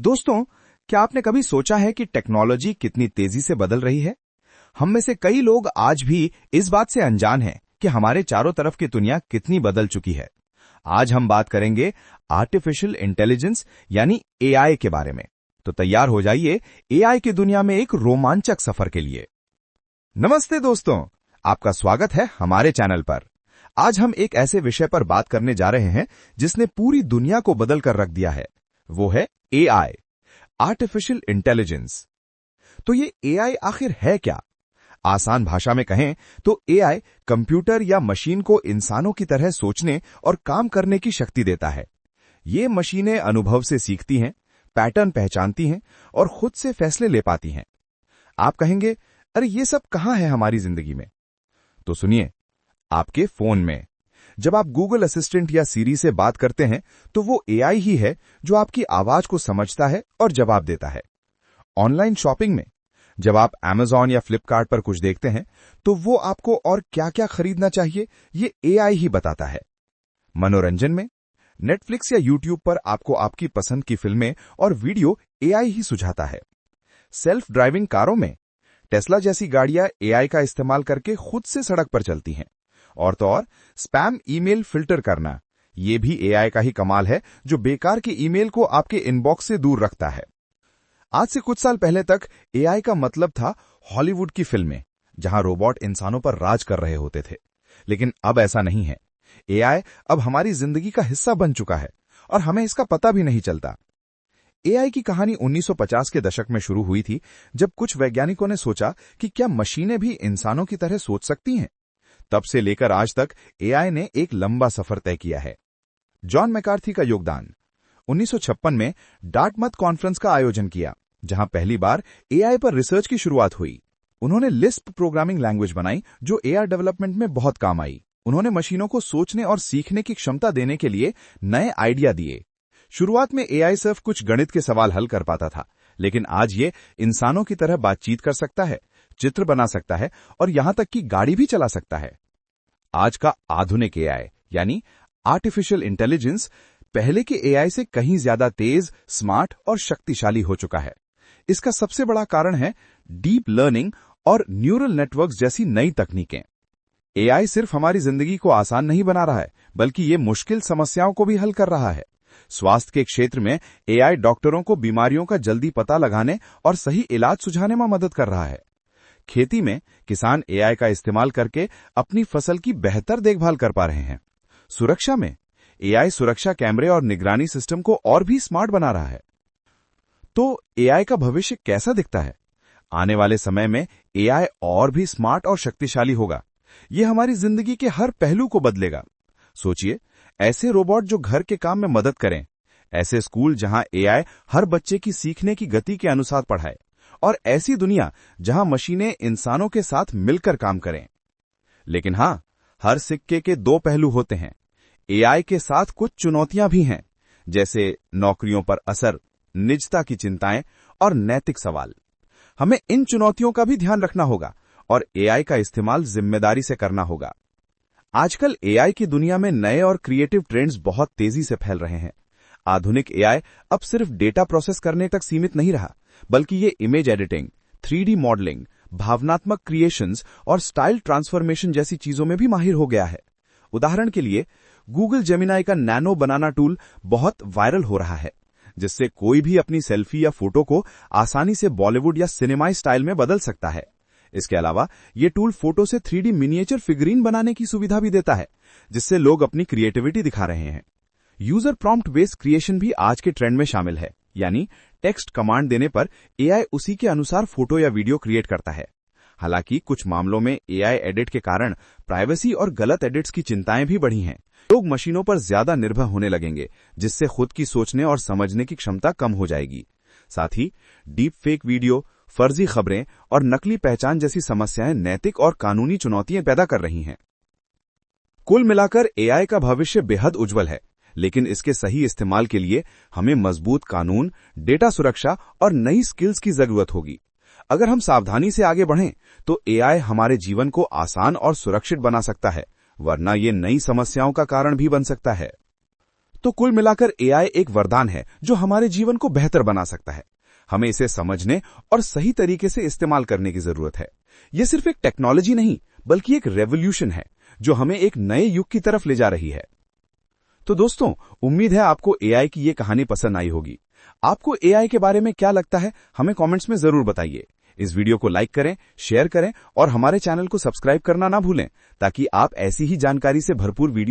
दोस्तों, क्या आपने कभी सोचा है कि टेक्नोलॉजी कितनी तेजी से बदल रही है? हम में से कई लोग आज भी इस बात से अनजान हैं कि हमारे चारों तरफ की दुनिया कितनी बदल चुकी है। आज हम बात करेंगे आर्टिफिशियल इंटेलिजेंस यानी एआई के बारे में। तो तैयार हो जाइए एआई की दुनिया में एक रोमांचक सफर के लिए। नमस्ते दोस्तों, आपका स्वागत है हमारे चैनल पर। आज हम एक ऐसे विषय पर बात करने जा रहे हैं जिसने पूरी दुनिया को बदल कर रख दिया है। वो है एआई, आर्टिफिशियल इंटेलिजेंस। तो ये एआई आखिर है क्या? आसान भाषा में कहें तो एआई कंप्यूटर या मशीन को इंसानों की तरह सोचने और काम करने की शक्ति देता है। ये मशीनें अनुभव से सीखती हैं, पैटर्न पहचानती हैं और खुद से फैसले ले पाती हैं। आप कहेंगे, अरे ये सब कहां है हमारी जिंदगी में? तो सुनिए, आपके फोन में। जब आप गूगल असिस्टेंट या सीरी से बात करते हैं तो वो एआई ही है जो आपकी आवाज को समझता है और जवाब देता है। ऑनलाइन शॉपिंग में जब आप Amazon या फ्लिपकार्ट पर कुछ देखते हैं तो वो आपको और क्या-क्या खरीदना चाहिए ये एआई ही बताता है। मनोरंजन में नेटफ्लिक्स या यूट्यूब पर आपको आपकी पसंद की फिल्में और वीडियो एआई ही सुझाता है। सेल्फ ड्राइविंग कारों में टेस्ला जैसी गाड़ियां एआई का इस्तेमाल करके खुद से सड़क पर चलती हैं। और तो और स्पैम ईमेल फिल्टर करना, ये भी एआई का ही कमाल है जो बेकार के ईमेल को आपके इनबॉक्स से दूर रखता है। आज से कुछ साल पहले तक एआई का मतलब था हॉलीवुड की फिल्में, जहां रोबोट इंसानों पर राज कर रहे होते थे। लेकिन अब ऐसा नहीं है। एआई अब हमारी जिंदगी का हिस्सा बन चुका है और हमें इसका पता भी नहीं चलता। एआई की कहानी 1950 के दशक में शुरू हुई थी, जब कुछ वैज्ञानिकों ने सोचा कि क्या मशीनें भी इंसानों की तरह सोच सकती हैं। तब से लेकर आज तक एआई ने एक लंबा सफर तय किया है। जॉन मैकार्थी का योगदान। 1956 में डार्टमथ कॉन्फ्रेंस का आयोजन किया, जहां पहली बार एआई पर रिसर्च की शुरुआत हुई। उन्होंने लिस्प प्रोग्रामिंग लैंग्वेज बनाई जो एआई डेवलपमेंट में बहुत काम आई। उन्होंने मशीनों को सोचने और सीखने की क्षमता देने के लिए नए आइडिया दिए। शुरुआत में एआई सिर्फ कुछ गणित के सवाल हल कर पाता था, लेकिन आज ये इंसानों की तरह बातचीत कर सकता है, चित्र बना सकता है और यहां तक कि गाड़ी भी चला सकता है। आज का आधुनिक एआई यानी आर्टिफिशियल इंटेलिजेंस पहले के एआई से कहीं ज्यादा तेज, स्मार्ट और शक्तिशाली हो चुका है। इसका सबसे बड़ा कारण है डीप लर्निंग और न्यूरल नेटवर्क्स जैसी नई तकनीकें। एआई सिर्फ हमारी जिंदगी को आसान नहीं बना रहा है, बल्कि ये मुश्किल समस्याओं को भी हल कर रहा है। स्वास्थ्य के क्षेत्र में एआई डॉक्टरों को बीमारियों का जल्दी पता लगाने और सही इलाज सुझाने में मदद कर रहा है। खेती में किसान एआई का इस्तेमाल करके अपनी फसल की बेहतर देखभाल कर पा रहे हैं। सुरक्षा में एआई सुरक्षा कैमरे और निगरानी सिस्टम को और भी स्मार्ट बना रहा है। तो एआई का भविष्य कैसा दिखता है? आने वाले समय में एआई और भी स्मार्ट और शक्तिशाली होगा। यह हमारी जिंदगी के हर पहलू को बदलेगा। सोचिए, ऐसे रोबोट जो घर के काम में मदद करें, ऐसे स्कूल जहां एआई हर बच्चे की सीखने की गति के अनुसार पढ़ाए, और ऐसी दुनिया जहां मशीनें इंसानों के साथ मिलकर काम करें। लेकिन हां, हर सिक्के के दो पहलू होते हैं। एआई के साथ कुछ चुनौतियां भी हैं, जैसे नौकरियों पर असर, निजता की चिंताएं और नैतिक सवाल। हमें इन चुनौतियों का भी ध्यान रखना होगा और एआई का इस्तेमाल जिम्मेदारी से करना होगा। आजकल एआई की दुनिया में नए और क्रिएटिव ट्रेंड्स बहुत तेजी से फैल रहे हैं। आधुनिक एआई अब सिर्फ डेटा प्रोसेस करने तक सीमित नहीं रहा, बल्कि ये इमेज एडिटिंग, 3D मॉडलिंग, भावनात्मक क्रिएशंस और स्टाइल ट्रांसफॉर्मेशन जैसी चीजों में भी माहिर हो गया है। उदाहरण के लिए, गूगल जेमिनाई का नैनो बनाना टूल बहुत वायरल हो रहा है, जिससे कोई भी अपनी सेल्फी या फोटो को आसानी से बॉलीवुड या सिनेमाई स्टाइल में बदल सकता है। इसके अलावा ये टूल फोटो से 3D मिनिएचर फिगरीन बनाने की सुविधा भी देता है, जिससे लोग अपनी क्रिएटिविटी दिखा रहे हैं। यूजर प्रॉम्प्ट बेस्ड क्रिएशन भी आज के ट्रेंड में शामिल है, यानी टेक्स्ट कमांड देने पर एआई उसी के अनुसार फोटो या वीडियो क्रिएट करता है। हालांकि कुछ मामलों में एआई एडिट के कारण प्राइवेसी और गलत एडिट्स की चिंताएं भी बढ़ी हैं। लोग मशीनों पर ज्यादा निर्भर होने लगेंगे, जिससे खुद की सोचने और समझने की क्षमता कम हो जाएगी। साथ ही डीप फेक वीडियो, फर्जी खबरें और नकली पहचान जैसी समस्याएं नैतिक और कानूनी चुनौतियां पैदा कर रही हैं। कुल मिलाकर एआई का भविष्य बेहद उज्जवल है, लेकिन इसके सही इस्तेमाल के लिए हमें मजबूत कानून, डेटा सुरक्षा और नई स्किल्स की जरूरत होगी। अगर हम सावधानी से आगे बढ़ें तो एआई हमारे जीवन को आसान और सुरक्षित बना सकता है, वरना ये नई समस्याओं का कारण भी बन सकता है। तो कुल मिलाकर एआई एक वरदान है जो हमारे जीवन को बेहतर बना सकता है। हमें इसे समझने और सही तरीके से इस्तेमाल करने की जरूरत है। यह सिर्फ एक टेक्नोलॉजी नहीं, बल्कि एक रेवोल्यूशन है जो हमें एक नए युग की तरफ ले जा रही है। तो दोस्तों, उम्मीद है आपको एआई की ये कहानी पसंद आई होगी। आपको एआई के बारे में क्या लगता है, हमें कमेंट्स में जरूर बताइए। इस वीडियो को लाइक करें, शेयर करें और हमारे चैनल को सब्सक्राइब करना ना भूलें, ताकि आप ऐसी ही जानकारी से भरपूर वीडियो